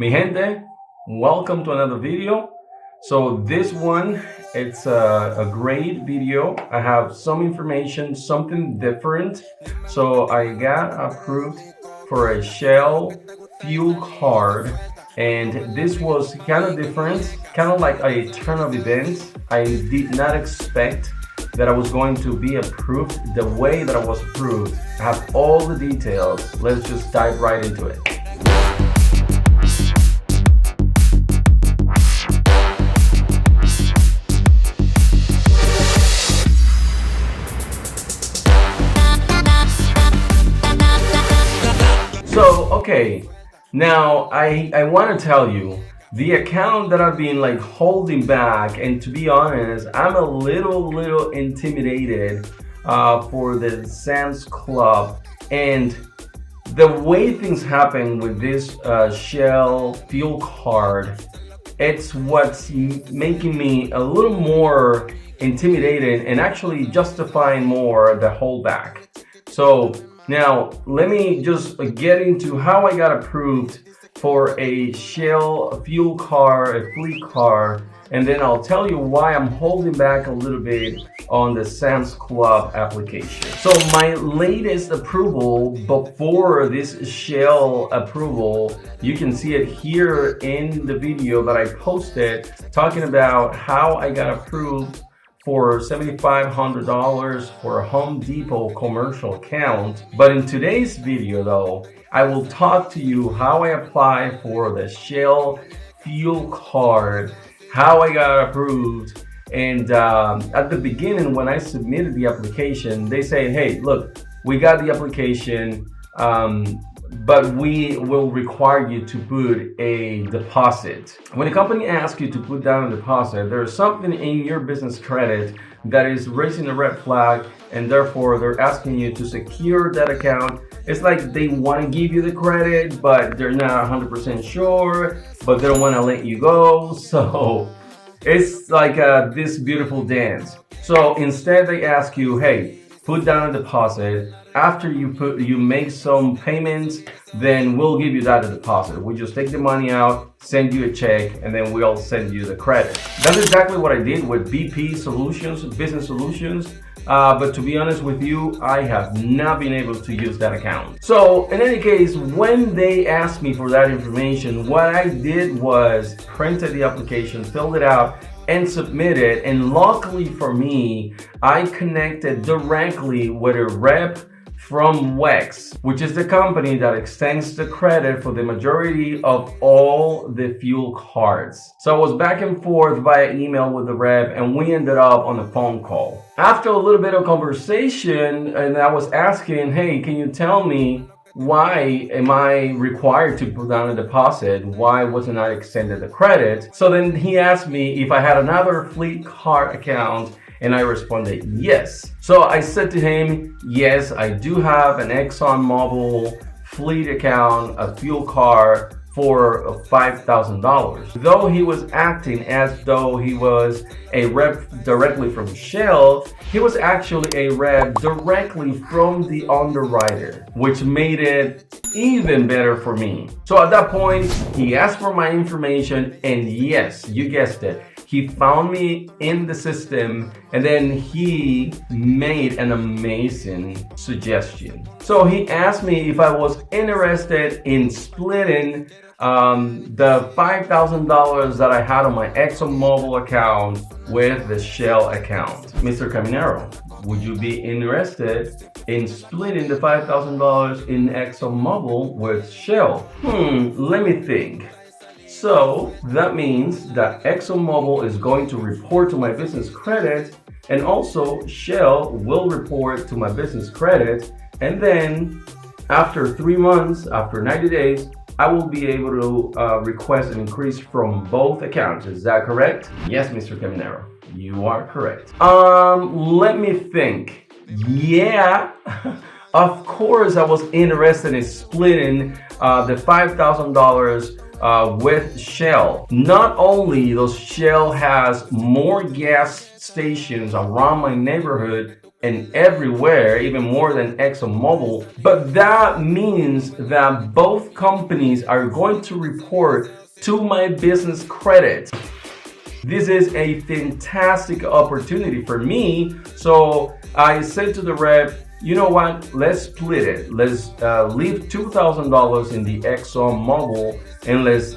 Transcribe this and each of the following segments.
Mi gente, welcome to another video. So this one, it's a great video. I have some information, something different. So I got approved for a Shell fuel card, and this was kind of different, kind of like a turn of events. I did not expect that I was going to be approved the way that I was approved. I have all the details. Let's just dive right into it. So, okay, now I want to tell you the account that I've been like holding back, and to be honest, I'm a little intimidated for the Sam's Club and the way things happen with this Shell fuel card. It's what's making me a little more intimidated and actually justifying more the holdback. So now let me just get into how I got approved for a Shell fuel car, a fleet car, and then I'll tell you why I'm holding back a little bit on the Sam's Club application. So my latest approval before this Shell approval, you can see it here in the video that I posted talking about how I got approved for $7,500 for a Home Depot commercial account. But in today's video though, I will talk to you how I apply for the Shell fuel card, how I got approved, and at the beginning when I submitted the application, they say, hey, look, we got the application, but we will require you to put a deposit. When a company asks you to put down a deposit, there's something in your business credit that is raising a red flag, and therefore they're asking you to secure that account. It's like they want to give you the credit, but they're not 100% sure, but they don't want to let you go. So it's like this beautiful dance. So instead they ask you, hey, put down a deposit. After you make some payments, then we'll give you that deposit. We just take the money out, send you a check, and then we'll send you the credit. That's exactly what I did with BP Solutions, Business Solutions. But to be honest with you, I have not been able to use that account. So in any case, when they asked me for that information, what I did was printed the application, filled it out, and submitted. And luckily for me, I connected directly with a rep from WEX, which is the company that extends the credit for the majority of all the fuel cards. So I was back and forth via email with the rep, and we ended up on a phone call. After a little bit of conversation, and I was asking, hey, can you tell me why am I required to put down a deposit? Why wasn't I extended the credit? So then he asked me if I had another fleet card account, and I responded yes. So I said to him, yes, I do have an ExxonMobil fleet account, a fuel card for $5,000. Though he was acting as though he was a rep directly from Shell, he was actually a rep directly from the underwriter, which made it even better for me. So at that point, he asked for my information, and yes, you guessed it, he found me in the system, and then he made an amazing suggestion. So he asked me if I was interested in splitting the $5,000 that I had on my ExxonMobil account with the Shell account. Mr. Caminero, would you be interested in splitting the $5,000 in ExxonMobil with Shell? Let me think. So that means that ExxonMobil is going to report to my business credit, and also Shell will report to my business credit, and then after 3 months, after 90 days, I will be able to request an increase from both accounts. Is that correct? Yes, Mr. Caminero, you are correct. Let me think. Yeah, of course I was interested in splitting the $5,000 with Shell. Not only does Shell has more gas stations around my neighborhood and everywhere, even more than ExxonMobil. But that means that both companies are going to report to my business credit. This is a fantastic opportunity for me. So I said to the rep, you know what, let's split it. Let's leave $2,000 in the ExxonMobil and let's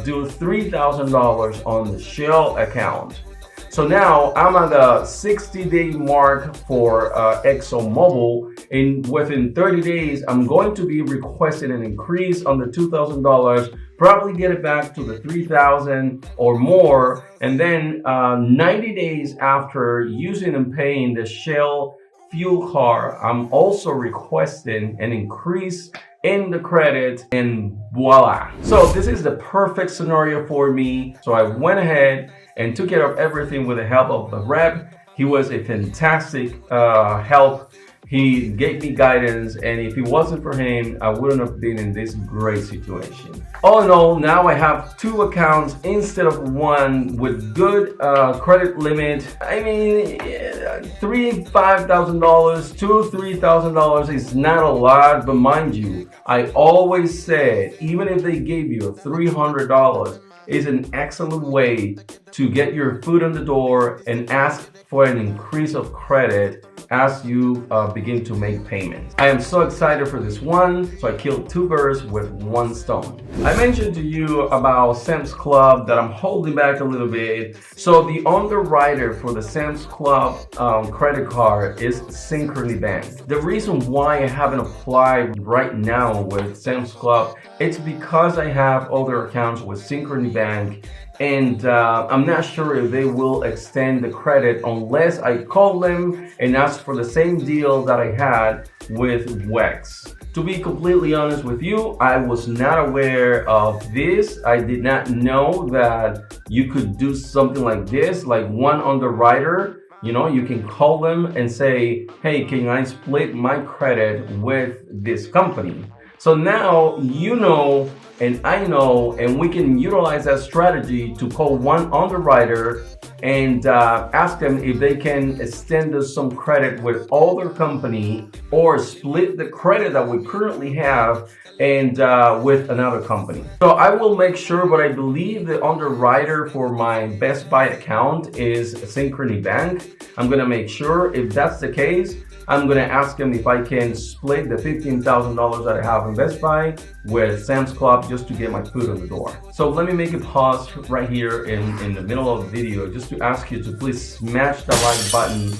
do $3,000 on the Shell account. So now I'm at the 60-day mark for ExxonMobil, and within 30 days, I'm going to be requesting an increase on the $2,000, probably get it back to the $3,000 or more, and then 90 days after using and paying the Shell fuel card, I'm also requesting an increase in the credit, and voila. So this is the perfect scenario for me. So I went ahead and took care of everything with the help of the rep. He was a fantastic help. He gave me guidance, and if it wasn't for him, I wouldn't have been in this great situation. All in all, now I have 2 accounts instead of 1 with good credit limit. I mean, $5,000, $3,000 is not a lot, but mind you, I always said, even if they gave you $300, is an excellent way to get your foot on the door and ask for an increase of credit as you begin to make payments. I am so excited for this one, so I killed 2 birds with 1 stone. I mentioned to you about Sam's Club that I'm holding back a little bit. So the underwriter for the Sam's Club credit card is Synchrony Bank. The reason why I haven't applied right now with Sam's Club, it's because I have other accounts with Synchrony Bank, and I'm not sure if they will extend the credit unless I call them and ask for the same deal that I had with WEX. To be completely honest with you, I was not aware of this. I did not know that you could do something like this, like one underwriter. You know, you can call them and say, hey, can I split my credit with this company? So now you know and I know, and we can utilize that strategy to call one underwriter and ask them if they can extend us some credit with other company or split the credit that we currently have and with another company. So I will make sure, but I believe the underwriter for my Best Buy account is Synchrony Bank. I'm gonna make sure if that's the case, I'm gonna ask them if I can split the $15,000 that I have in Best Buy with Sam's Club just to get my foot on the door. So let me make a pause right here in the middle of the video just to ask you to please smash the like button,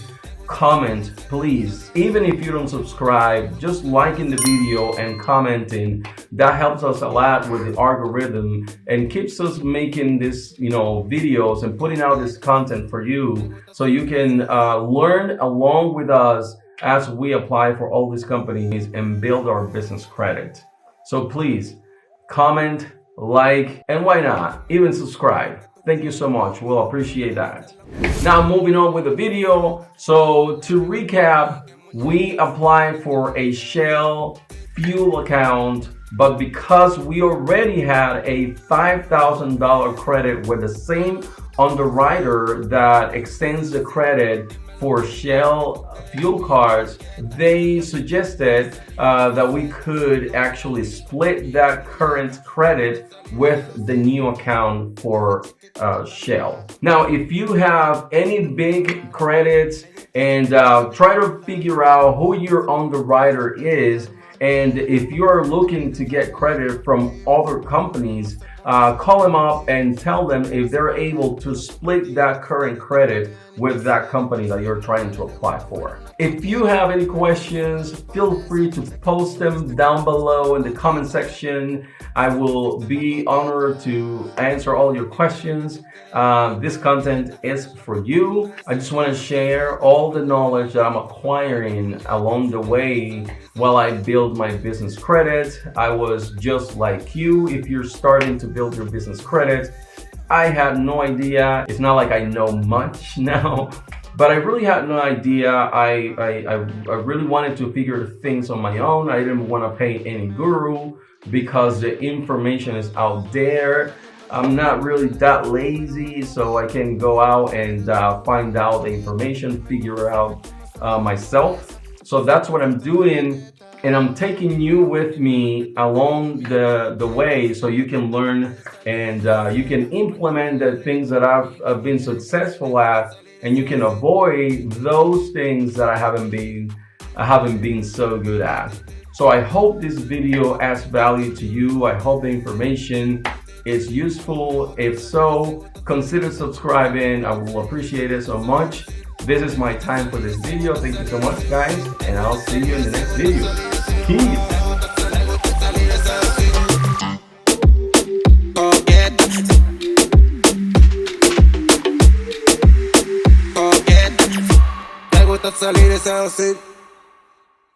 comment please. Even if you don't subscribe, just liking the video and commenting, that helps us a lot with the algorithm and keeps us making this, videos and putting out this content for you so you can learn along with us as we apply for all these companies and build our business credit. So please comment, like, and why not even subscribe. Thank you so much. We'll appreciate that. Now moving on with the video. So to recap, we applied for a Shell fuel account, but because we already had a $5,000 credit with the same underwriter that extends the credit for Shell fuel cards, they suggested that we could actually split that current credit with the new account for Shell. Now, if you have any big credits and try to figure out who your underwriter is, and if you're looking to get credit from other companies, call them up and tell them if they're able to split that current credit with that company that you're trying to apply for. If you have any questions, feel free to post them down below in the comment section. I will be honored to answer all your questions. This content is for you. I just want to share all the knowledge that I'm acquiring along the way while I build my business credit. I was just like you. If you're starting to build your business credit, I had no idea. It's not like I know much now, but I really had no idea. I really wanted to figure things on my own. I didn't want to pay any guru because the information is out there. I'm not really that lazy, so I can go out and find out the information, figure out myself. So that's what I'm doing, and I'm taking you with me along the way so you can learn and you can implement the things that I've been successful at, and you can avoid those things that I haven't been so good at. So I hope this video adds value to you. I hope the information is useful. If so, consider subscribing. I will appreciate it so much. This is my time for this video. Thank you so much, guys, and I'll see you in the next video. Peace. Salir esa